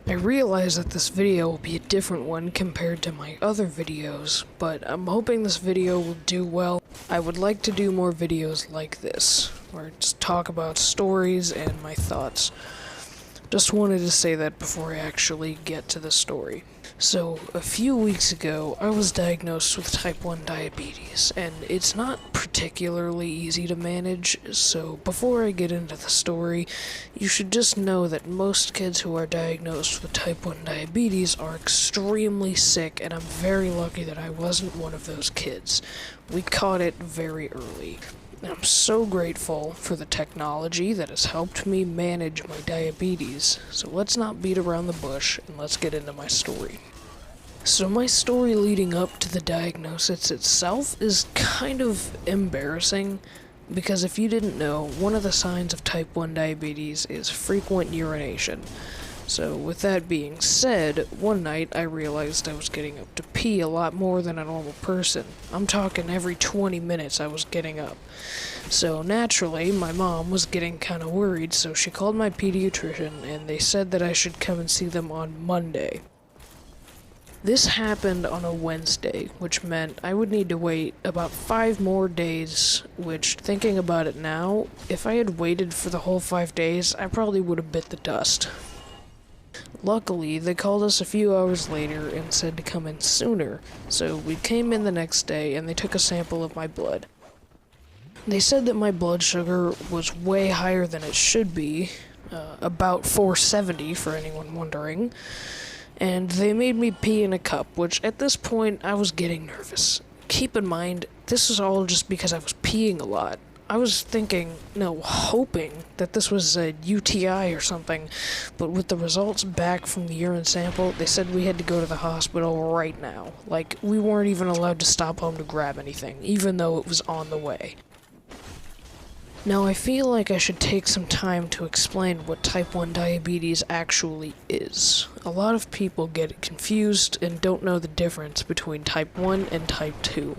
I realize that this video will be a different one compared to my other videos, but I'm hoping this video will do well. I would like to do more videos like this, where I just talk about stories and my thoughts. Just wanted to say that before I actually get to the story. So, a few weeks ago, I was diagnosed with type 1 diabetes, and it's not particularly easy to manage, so before I get into the story, you should just know that most kids who are diagnosed with type 1 diabetes are extremely sick, and I'm very lucky that I wasn't one of those kids. We caught it very early. I'm so grateful for the technology that has helped me manage my diabetes, so let's not beat around the bush and let's get into my story. So my story leading up to the diagnosis itself is kind of embarrassing, because if you didn't know, one of the signs of type 1 diabetes is frequent urination. So with that being said, one night I realized I was getting up to pee a lot more than a normal person. I'm talking every 20 minutes I was getting up. So naturally, my mom was getting kinda worried, so she called my pediatrician and they said that I should come and see them on Monday. This happened on a Wednesday, which meant I would need to wait about 5 more days, which, thinking about it now, if I had waited for the whole 5 days, I probably would have bit the dust. Luckily, they called us a few hours later and said to come in sooner, so we came in the next day and they took a sample of my blood. They said that my blood sugar was way higher than it should be, about 470 for anyone wondering, and they made me pee in a cup, which at this point I was getting nervous. Keep in mind, this was all just because I was peeing a lot. I was hoping that this was a UTI or something, but with the results back from the urine sample, they said we had to go to the hospital right now. Like, we weren't even allowed to stop home to grab anything, even though it was on the way. Now, I feel like I should take some time to explain what type 1 diabetes actually is. A lot of people get confused and don't know the difference between type 1 and type 2.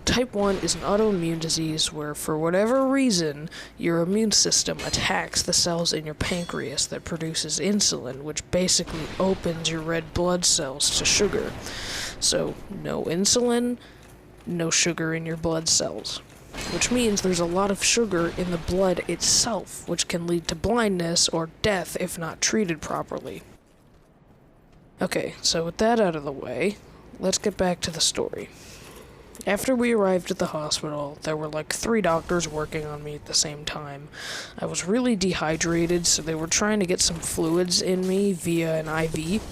Type 1 is an autoimmune disease where, for whatever reason, your immune system attacks the cells in your pancreas that produces insulin, which basically opens your red blood cells to sugar. So, no insulin, no sugar in your blood cells. Which means there's a lot of sugar in the blood itself, which can lead to blindness or death if not treated properly. Okay, so with that out of the way, let's get back to the story. After we arrived at the hospital, there were like 3 doctors working on me at the same time. I was really dehydrated, so they were trying to get some fluids in me via an IV,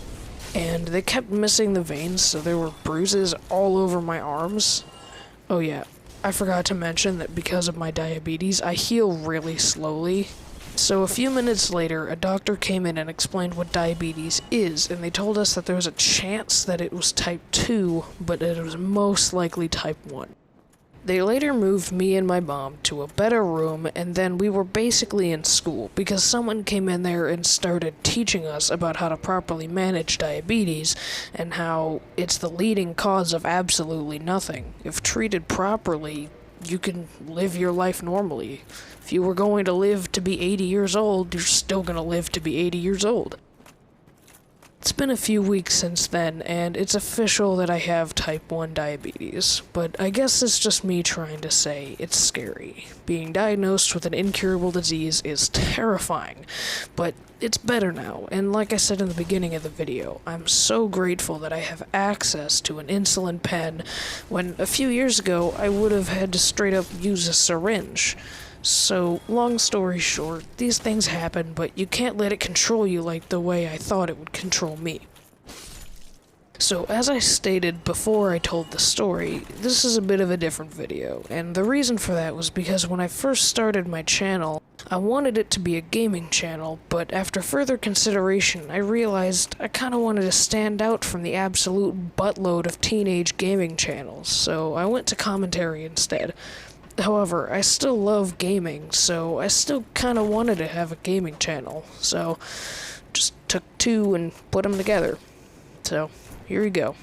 and they kept missing the veins, so there were bruises all over my arms. Oh yeah, I forgot to mention that because of my diabetes, I heal really slowly. So a few minutes later, a doctor came in and explained what diabetes is, and they told us that there was a chance that it was type 2, but that it was most likely type 1. They later moved me and my mom to a better room, and then we were basically in school, because someone came in there and started teaching us about how to properly manage diabetes, and how it's the leading cause of absolutely nothing. If treated properly, you can live your life normally. If you were going to live to be 80 years old, you're still going to live to be 80 years old. It's been a few weeks since then, and it's official that I have type 1 diabetes, but I guess it's just me trying to say it's scary. Being diagnosed with an incurable disease is terrifying, but it's better now, and like I said in the beginning of the video, I'm so grateful that I have access to an insulin pen, when a few years ago I would have had to straight up use a syringe. So, long story short, these things happen, but you can't let it control you like the way I thought it would control me. So, as I stated before I told the story, this is a bit of a different video, and the reason for that was because when I first started my channel, I wanted it to be a gaming channel, but after further consideration, I realized I kinda wanted to stand out from the absolute buttload of teenage gaming channels, so I went to commentary instead. However, I still love gaming, so I still kinda wanted to have a gaming channel, so just took 2 and put them together. So, here you go.